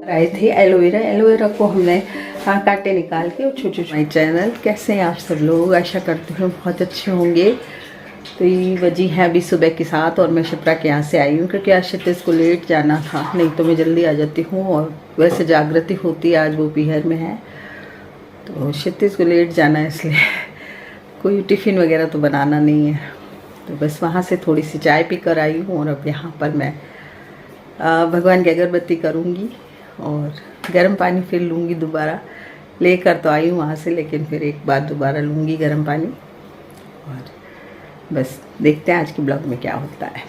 आए थे एलोवेरा को हमने कांटे निकाल के और छोटे छोटे। माई चैनल, कैसे हैं आप सब लोग? आशा करती हूँ बहुत अच्छे होंगे। तो ये वजह है अभी सुबह के साथ, और मैं शिप्रा के यहाँ से आई हूँ क्योंकि आज क्षितिज को लेट जाना था, नहीं तो मैं जल्दी आ जाती हूँ। और वैसे जागृति होती है, आज वो पीहर में है, तो क्षितिज को लेट जाना है, इसलिए कोई टिफ़िन वगैरह तो बनाना नहीं है। तो बस वहाँ से थोड़ी सी चाय पी कर आई हूँ, और अब यहाँ पर मैं भगवान की अगरबत्ती करूँगी और गर्म पानी फिर लूँगी दोबारा। लेकर तो आई हूँ वहाँ से, लेकिन फिर एक बार दोबारा लूँगी गर्म पानी। और बस देखते हैं आज के ब्लॉग में क्या होता है।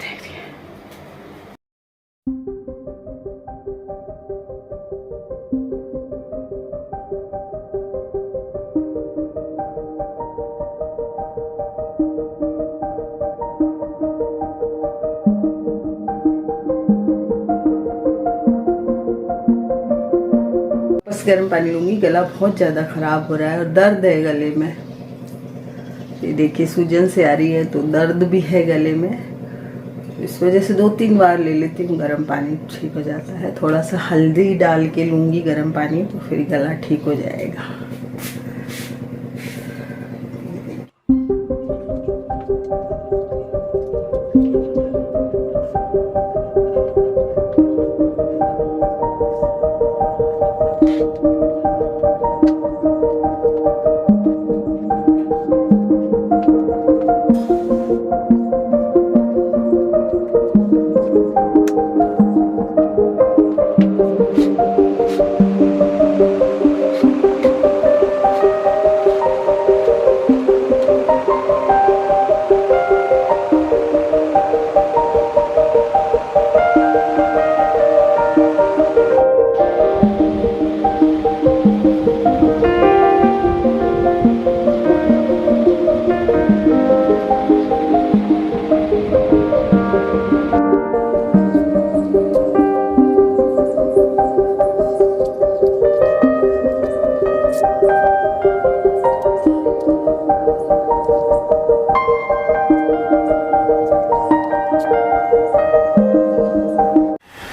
बस गर्म पानी लूँगी, गला बहुत ज़्यादा ख़राब हो रहा है और दर्द है गले में। ये देखिए सूजन से आ रही है, तो दर्द भी है गले में। इस वजह से 2-3 बार ले लेती हूँ गर्म पानी, ठीक हो जाता है। थोड़ा सा हल्दी डाल के लूँगी गर्म पानी, तो फिर गला ठीक हो जाएगा।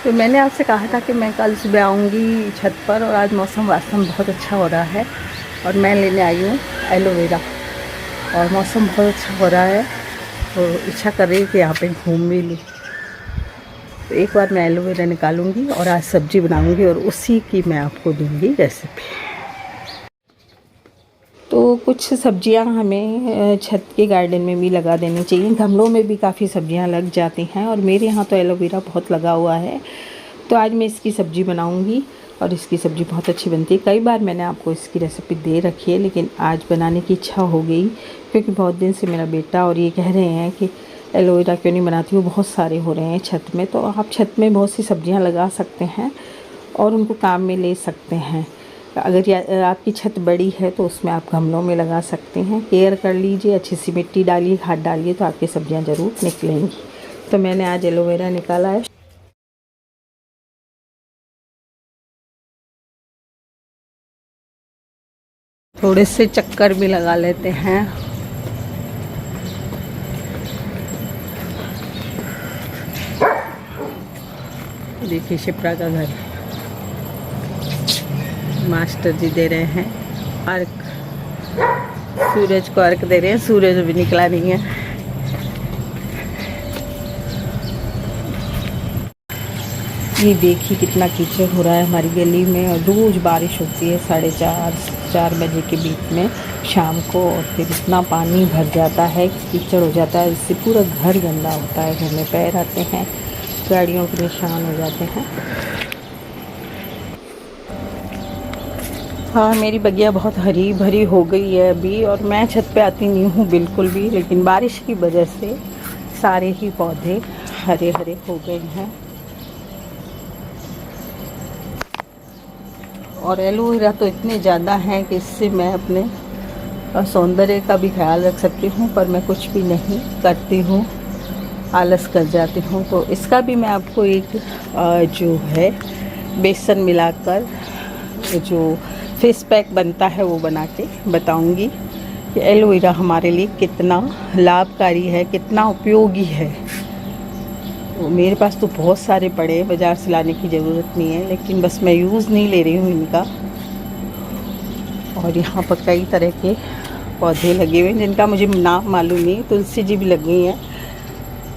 तो मैंने आपसे कहा था कि मैं कल सुबह आऊँगी छत पर, और आज मौसम वास्तव में बहुत अच्छा हो रहा है। और मैं लेने आई हूँ एलोवेरा, और मौसम बहुत अच्छा हो रहा है, तो इच्छा कर रही है कि यहाँ पे घूम भी लूँ। तो एक बार मैं एलोवेरा निकालूंगी और आज सब्जी बनाऊंगी, और उसी की मैं आपको दूंगी रेसिपी। तो कुछ सब्जियां हमें छत के गार्डन में भी लगा देनी चाहिए। गमलों में भी काफ़ी सब्जियां लग जाती हैं, और मेरे यहाँ तो एलोवेरा बहुत लगा हुआ है। तो आज मैं इसकी सब्ज़ी बनाऊंगी, और इसकी सब्ज़ी बहुत अच्छी बनती है। कई बार मैंने आपको इसकी रेसिपी दे रखी है, लेकिन आज बनाने की इच्छा हो गई, क्योंकि बहुत दिन से मेरा बेटा और ये कह रहे हैं कि एलोवेरा क्यों नहीं बनाती हो, बहुत सारे हो रहे हैं छत में। तो आप छत में बहुत सी सब्जियाँ लगा सकते हैं और उनको काम में ले सकते हैं। अगर आपकी छत बड़ी है तो उसमें आप गमलों में लगा सकते हैं। केयर कर लीजिए, अच्छी सी मिट्टी डालिए, खाद डालिए, तो आपकी सब्जियां ज़रूर निकलेंगी। तो मैंने आज एलोवेरा निकाला है। थोड़े से चक्कर भी लगा लेते हैं। देखिए शिप्रा का घर, मास्टर जी दे रहे हैं अर्क, सूरज को अर्क दे रहे हैं। सूरज भी निकला नहीं है। ये देखिए कितना कीचड़ हो रहा है हमारी गली में, और रोज़ बारिश होती है 4:30-4 बजे के बीच में शाम को, और फिर इतना पानी भर जाता है, कीचड़ हो जाता है। इससे पूरा घर गंदा होता है, घर में पैर आते हैं, गाड़ियों के निशान हो जाते हैं। हाँ, मेरी बगिया बहुत हरी भरी हो गई है अभी, और मैं छत पे आती नहीं हूँ बिल्कुल भी, लेकिन बारिश की वजह से सारे ही पौधे हरे हरे हो गए हैं। और एलोवेरा तो इतने ज़्यादा हैं कि इससे मैं अपने और सौंदर्य का भी ख्याल रख सकती हूँ, पर मैं कुछ भी नहीं करती हूँ, आलस कर जाती हूँ। तो इसका भी मैं आपको एक जो है बेसन मिलाकर जो फेस पैक बनता है वो बना के बताऊँगी कि एलोवेरा हमारे लिए कितना लाभकारी है, कितना उपयोगी है। तो मेरे पास तो बहुत सारे पड़े हैं, बाज़ार से लाने की ज़रूरत नहीं है, लेकिन बस मैं यूज़ नहीं ले रही हूँ इनका। और यहाँ पर कई तरह के पौधे लगे हुए हैं जिनका मुझे नाम मालूम नहीं। तुलसी जी भी लगी हैं,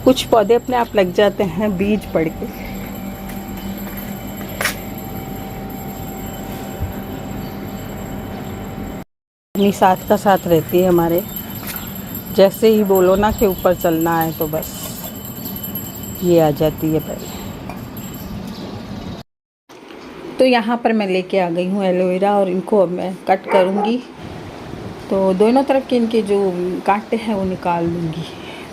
कुछ पौधे अपने आप लग जाते हैं बीज पड़ के। अपनी साथ का साथ रहती है हमारे, जैसे ही बोलो ना कि ऊपर चलना है तो बस ये आ जाती है पहले। तो यहाँ पर मैं लेके आ गई हूँ एलोवेरा और इनको अब मैं कट करूँगी। तो दोनों तरफ के इनके जो कांटे हैं वो निकाल लूँगी।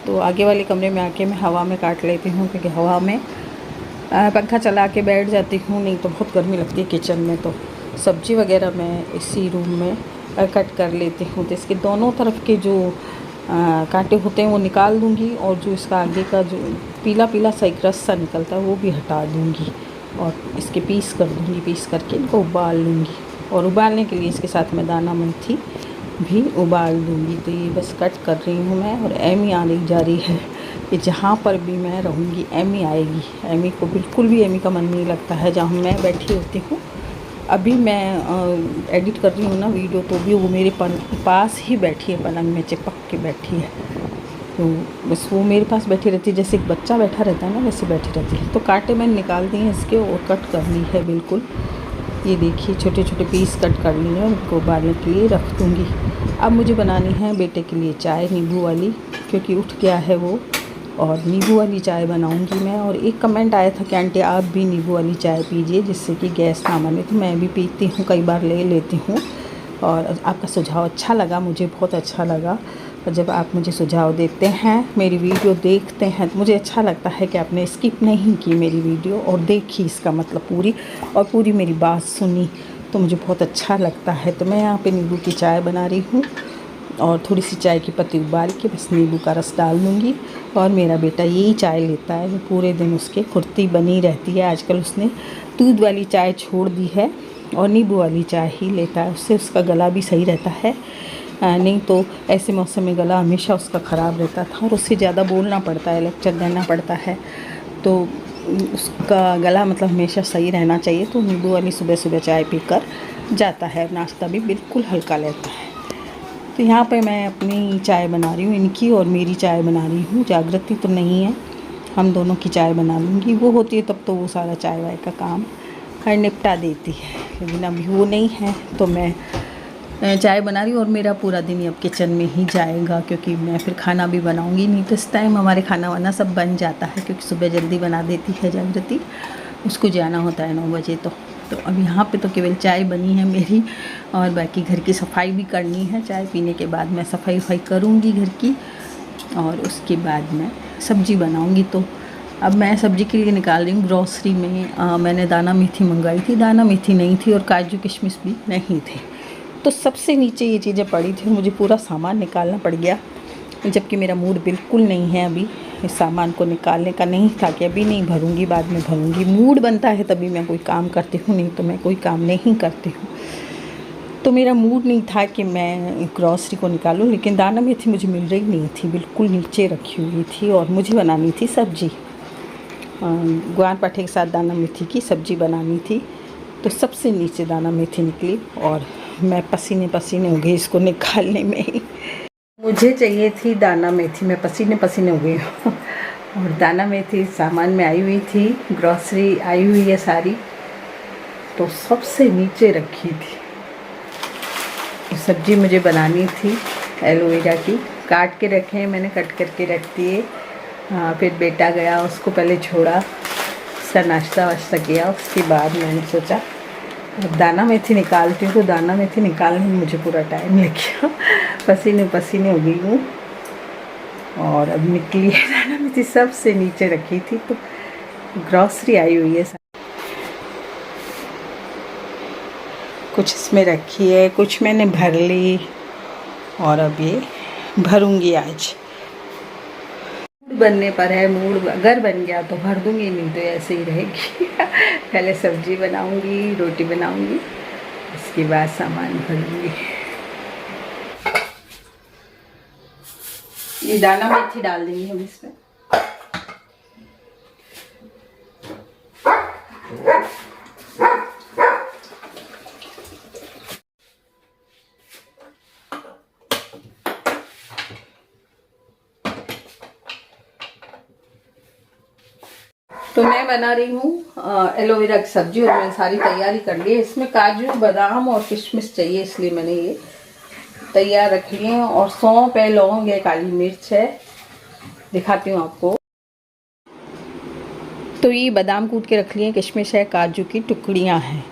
तो आगे वाले कमरे में आके मैं हवा में काट लेती हूँ, क्योंकि हवा में पंखा चला के बैठ जाती हूँ, नहीं तो बहुत गर्मी लगती है किचन में। तो सब्ज़ी वगैरह मैं इसी रूम में कट कर लेती हूँ। तो इसके दोनों तरफ के जो कांटे होते हैं वो निकाल दूँगी, और जो इसका आगे का जो पीला पीला सा एक रस सा निकलता है वो भी हटा दूँगी, और इसके पीस कर दूँगी। पीस करके इनको उबाल लूँगी, और उबालने के लिए इसके साथ मैं दाना मेथी भी उबाल दूँगी। तो ये बस कट कर रही हूँ मैं, और एमी आने जा रही है कि जहाँ पर भी मैं रहूँगी एमी आएगी। एमी को बिल्कुल भी एमी का मन नहीं लगता है जहाँ मैं बैठी होती हूँ। अभी मैं एडिट कर रही हूँ ना वीडियो, तो भी वो मेरे पास ही बैठी है, पलंग में चिपक के बैठी है। तो बस वो मेरे पास बैठी रहती है, जैसे एक बच्चा बैठा रहता है ना वैसे बैठी रहती है। तो कांटे मैंने निकाल दिए हैं इसके, और कट कर ली है बिल्कुल। ये देखिए छोटे छोटे पीस कट कर लिए हैं, उनको उबालने के लिए रख दूँगी। अब मुझे बनानी है बेटे के लिए चाय नींबू वाली, क्योंकि उठ गया है वो, और नींबू वाली चाय बनाऊंगी मैं। और एक कमेंट आया था कि आंटी आप भी नींबू वाली चाय पीजिए जिससे कि गैस ना बने। तो मैं भी पीती हूँ, कई बार ले लेती हूँ, और आपका सुझाव अच्छा लगा, मुझे बहुत अच्छा लगा। और जब आप मुझे सुझाव देते हैं, मेरी वीडियो देखते हैं, तो मुझे अच्छा लगता है कि आपने स्किप नहीं की मेरी वीडियो और देखी, इसका मतलब पूरी, और पूरी मेरी बात सुनी, तो मुझे बहुत अच्छा लगता है। तो मैं यहाँ पे नींबू की चाय बना रही हूँ, और थोड़ी सी चाय की पत्ती उबाल के बस नींबू का रस डाल दूँगी। और मेरा बेटा यही चाय लेता है, पूरे दिन उसके फुर्ती बनी रहती है। आजकल उसने दूध वाली चाय छोड़ दी है और नींबू वाली चाय ही लेता है, उससे उसका गला भी सही रहता है। नहीं तो ऐसे मौसम में गला हमेशा उसका ख़राब रहता था, और उससे ज़्यादा बोलना पड़ता है, लेक्चर देना पड़ता है, तो उसका गला मतलब हमेशा सही रहना चाहिए। तो नींबू वाली सुबह सुबह चाय पीकर जाता है, नाश्ता भी बिल्कुल हल्का लेता है। तो यहाँ पे मैं अपनी चाय बना रही हूँ, इनकी और मेरी चाय बना रही हूँ। जागृति तो नहीं है, हम दोनों की चाय बना लूँगी। वो होती है तब तो वो सारा चाय वाय का काम हर निपटा देती है, लेकिन अभी वो नहीं है तो मैं चाय बना रही हूँ। और मेरा पूरा दिन अब किचन में ही जाएगा, क्योंकि मैं फिर खाना भी बनाऊँगी। नहीं तो इस टाइम हमारे खाना वाना सब बन जाता है, क्योंकि सुबह जल्दी बना देती है जागृति, उसको जाना होता है 9 बजे। तो अब यहाँ पे तो केवल चाय बनी है मेरी, और बाकी घर की सफाई भी करनी है। चाय पीने के बाद मैं सफाई वफाई करूँगी घर की, और उसके बाद मैं सब्ज़ी बनाऊँगी। तो अब मैं सब्ज़ी के लिए निकाल रही हूँ ग्रॉसरी में। मैंने दाना मेथी मंगाई थी, दाना मेथी नहीं थी, और काजू किशमिश भी नहीं थे। तो सबसे नीचे ये चीज़ें पड़ी थी, मुझे पूरा सामान निकालना पड़ गया, जबकि मेरा मूड बिल्कुल नहीं है अभी इस सामान को निकालने का। नहीं था कि अभी नहीं भरूँगी, बाद में भरूँगी। मूड बनता है तभी मैं कोई काम करती हूँ, नहीं तो मैं कोई काम नहीं करती हूँ। तो मेरा मूड नहीं था कि मैं ग्रॉसरी को निकालूं, लेकिन दाना मेथी मुझे मिल रही नहीं थी, बिल्कुल नीचे रखी हुई थी, और मुझे बनानी थी सब्ज़ी। ग्वार पाठे के साथ दाना मेथी की सब्ज़ी बनानी थी। तो सबसे नीचे दाना मेथी निकली, और मैं पसीने पसीने हो गई इसको निकालने में ही। मुझे चाहिए थी दाना मेथी, मैं पसीने पसीने हो गई और दाना मेथी सामान में आई हुई थी, ग्रॉसरी आई हुई है सारी, तो सबसे नीचे रखी थी। सब्ज़ी मुझे बनानी थी एलोवेरा की, काट के रखे हैं मैंने, कट करके रख दिए। फिर बेटा गया, उसको पहले छोड़ा, उसका नाश्ता वाश्ता किया, उसके बाद मैंने सोचा दाना मेथी निकालती हूँ। तो दाना मेथी निकालने में मुझे पूरा टाइम लग गया, पसीने पसीने हो गई हूँ। और अब निकली है दाना मेथी, सबसे नीचे रखी थी। तो ग्रॉसरी आई हुई है, कुछ इसमें रखी है, कुछ मैंने भर ली, और अब ये भरूंगी आज। बनने पर है, मूड अगर बन गया तो भर दूंगी, नहीं तो ऐसे ही रहेगी। पहले सब्जी बनाऊंगी, रोटी बनाऊंगी, इसके बाद सामान भरूंगी। ये दाना मेथी डाल देंगे हम इसमें। तो मैं बना रही हूँ एलोवेरा की सब्जी और मैंने सारी तैयारी कर ली है। इसमें काजू, बादाम और किशमिश चाहिए, इसलिए मैंने ये तैयार रख लिए हैं। और सौंफ है, लौंग है, काली मिर्च है, दिखाती हूँ आपको। तो ये बादाम कूट के रख लिए, किशमिश है, काजू की टुकड़ियाँ हैं,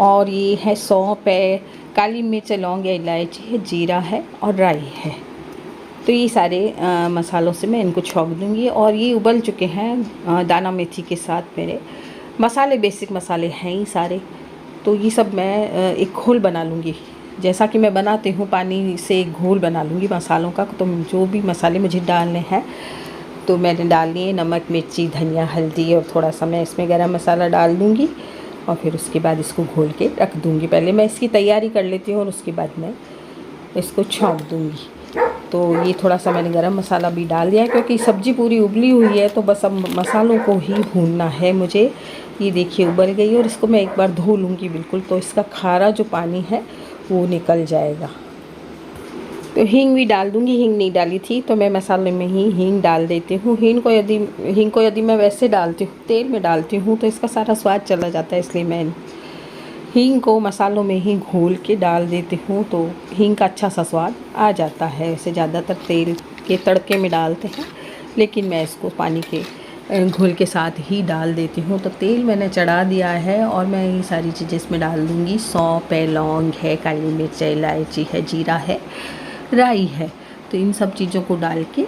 और ये है सौंफ है, काली मिर्च है, लौंग है, इलायची है, जीरा है और राई है। तो ये सारे मसालों से मैं इनको छौंक दूँगी। और ये उबल चुके हैं दाना मेथी के साथ। मेरे मसाले बेसिक मसाले हैं ही सारे। तो ये सब मैं एक घोल बना लूँगी, जैसा कि मैं बनाती हूँ, पानी से एक घोल बना लूँगी मसालों का। तो जो भी मसाले मुझे डालने हैं तो मैंने डाल लिए, नमक, मिर्ची, धनिया, हल्दी, और थोड़ा सा मैं इसमें गरम मसाला डाल दूँगी। और फिर उसके बाद इसको घोल के रख दूँगी। पहले मैं इसकी तैयारी कर लेती हूँ और उसके बाद मैं इसको छौंक दूँगी। तो ये थोड़ा सा मैंने गरम मसाला भी डाल दिया है, क्योंकि सब्ज़ी पूरी उबली हुई है। तो बस अब मसालों को ही भूनना है मुझे। ये देखिए उबल गई है, और इसको मैं एक बार धो लूँगी बिल्कुल, तो इसका खारा जो पानी है वो निकल जाएगा। तो हींग भी डाल दूँगी, हींग नहीं डाली थी तो मैं मसाले में ही हींग डाल देती हूँ। हींग को यदि मैं वैसे डालती हूँ, तेल में डालती हूँ, तो इसका सारा स्वाद चला जाता है, इसलिए मैं हींग को मसालों में ही घोल के डाल देती हूँ। तो हींग का अच्छा सा स्वाद आ जाता है। वैसे ज़्यादातर तेल के तड़के में डालते हैं, लेकिन मैं इसको पानी के घोल के साथ ही डाल देती हूँ। तो तेल मैंने चढ़ा दिया है और मैं ये सारी चीज़ें इसमें डाल दूँगी। सौंफ है, लौंग है, काली मिर्च है, इलायची है, जीरा है, राई है। तो इन सब चीज़ों को डाल के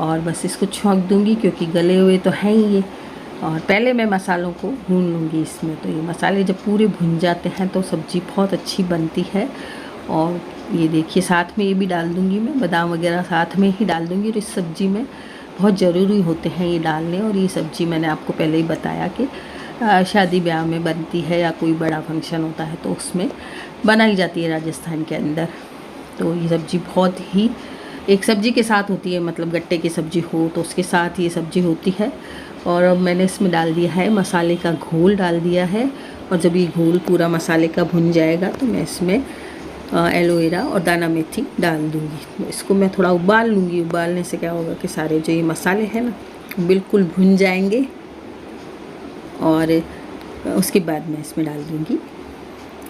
और बस इसको छौंक दूँगी, क्योंकि गले हुए तो हैं ही ये। और पहले मैं मसालों को भून लूँगी इसमें। तो ये मसाले जब पूरे भुन जाते हैं तो सब्ज़ी बहुत अच्छी बनती है। और ये देखिए साथ में ये भी डाल दूँगी मैं, बादाम वगैरह साथ में ही डाल दूँगी। और इस सब्ज़ी में बहुत ज़रूरी होते हैं ये डालने। और ये सब्ज़ी मैंने आपको पहले ही बताया कि शादी ब्याह में बनती है, या कोई बड़ा फंक्शन होता है तो उसमें बनाई जाती है राजस्थान के अंदर। तो ये सब्ज़ी बहुत ही एक सब्ज़ी के साथ होती है, मतलब गट्टे की सब्ज़ी हो तो उसके साथ ये सब्ज़ी होती है। और अब मैंने इसमें डाल दिया है मसाले का घोल डाल दिया है। और जब ये घोल पूरा मसाले का भुन जाएगा तो मैं इसमें एलोवेरा और दाना मेथी डाल दूँगी। इसको मैं थोड़ा उबाल लूँगी। उबालने से क्या होगा कि सारे जो ये मसाले हैं ना बिल्कुल भुन जाएंगे। और उसके बाद मैं इसमें डाल दूँगी।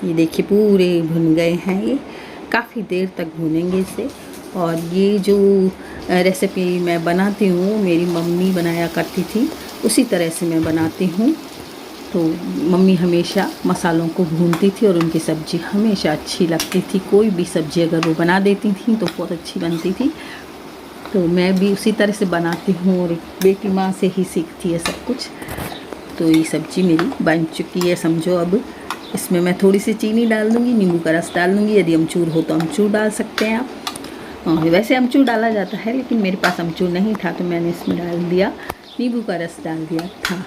ये देखिए पूरे भुन गए हैं, ये काफ़ी देर तक भुनेंगे इसे। और ये जो रेसिपी मैं बनाती हूँ, मेरी मम्मी बनाया करती थी, उसी तरह से मैं बनाती हूँ। तो मम्मी हमेशा मसालों को भूनती थी और उनकी सब्ज़ी हमेशा अच्छी लगती थी। कोई भी सब्ज़ी अगर वो बना देती थी तो बहुत अच्छी बनती थी। तो मैं भी उसी तरह से बनाती हूँ, और बेटी माँ से ही सीखती है सब कुछ। तो ये सब्ज़ी मेरी बन चुकी है समझो। अब इसमें मैं थोड़ी सी चीनी डाल दूँगी, नींबू का रस डाल दूँगी। यदि अमचूर हो तो अमचूर डाल सकते हैं आप। वैसे अमचूर डाला जाता है, लेकिन मेरे पास अमचूर नहीं था तो मैंने इसमें डाल दिया, नींबू का रस डाल दिया था।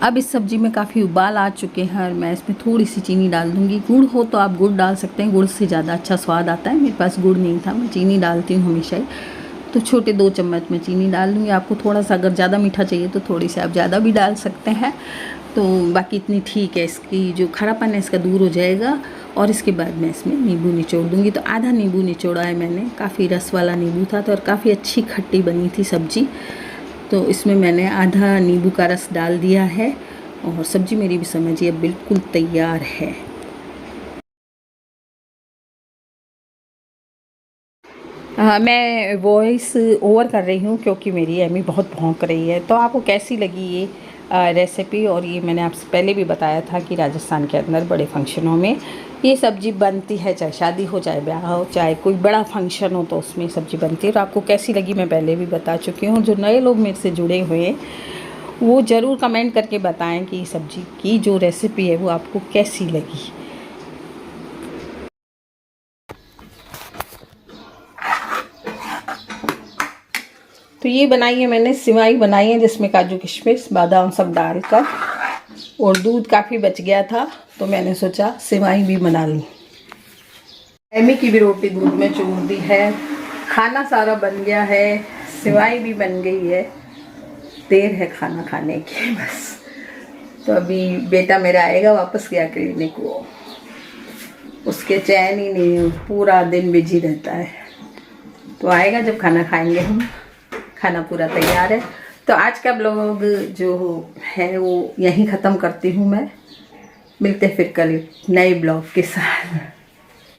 अब इस सब्ज़ी में काफ़ी उबाल आ चुके हैं और मैं इसमें थोड़ी सी चीनी डाल दूँगी। गुड़ हो तो आप गुड़ डाल सकते हैं, गुड़ से ज़्यादा अच्छा स्वाद आता है। मेरे पास गुड़ नहीं था, मैं चीनी डालती हूँ हमेशा ही। तो छोटे 2 चम्मच में चीनी डाल दूँगी। आपको थोड़ा सा अगर ज़्यादा मीठा चाहिए तो थोड़ी सी आप ज़्यादा भी डाल सकते हैं। तो बाकी इतनी ठीक है, इसकी जो खरापन है इसका दूर हो जाएगा। और इसके बाद मैं इसमें नींबू निचोड़ दूँगी। तो आधा नींबू निचोड़ा है मैंने, काफ़ी रस वाला नींबू था तो, और काफ़ी अच्छी खट्टी बनी थी सब्ज़ी। तो इसमें मैंने आधा नींबू का रस डाल दिया है। और सब्ज़ी मेरी भी समझिए बिल्कुल तैयार है। मैं वॉइस ओवर कर रही हूँ क्योंकि मेरी एमी बहुत भौंक रही है। तो आपको कैसी लगी ये रेसिपी? और ये मैंने आपसे पहले भी बताया था कि राजस्थान के अंदर बड़े फंक्शनों में ये सब्ज़ी बनती है, चाहे शादी हो, चाहे ब्याह हो, चाहे कोई बड़ा फंक्शन हो तो उसमें सब्ज़ी बनती है। और आपको कैसी लगी मैं पहले भी बता चुकी हूँ। जो नए लोग मेरे से जुड़े हुए हैं वो ज़रूर कमेंट करके बताएं कि सब्ज़ी की जो रेसिपी है वो आपको कैसी लगी। तो ये बनाई है मैंने, सिवाई बनाई है जिसमें काजू किशमिश बादाम सब डालकर, और दूध काफ़ी बच गया था तो मैंने सोचा सिवाई भी बना ली। एमी की भी रोटी दूध में चूर दी है, खाना सारा बन गया है, सिवाई भी बन गई है, देर है खाना खाने की बस। तो अभी बेटा मेरा आएगा, वापस गया क्लिनिक, वो उसके चैन ही नहीं, पूरा दिन बिजी रहता है। तो आएगा जब खाना खाएंगे हम। खाना पूरा तैयार है। तो आज का ब्लॉग जो है वो यहीं ख़त्म करती हूँ मैं। मिलते फिर कल नए ब्लॉग के साथ।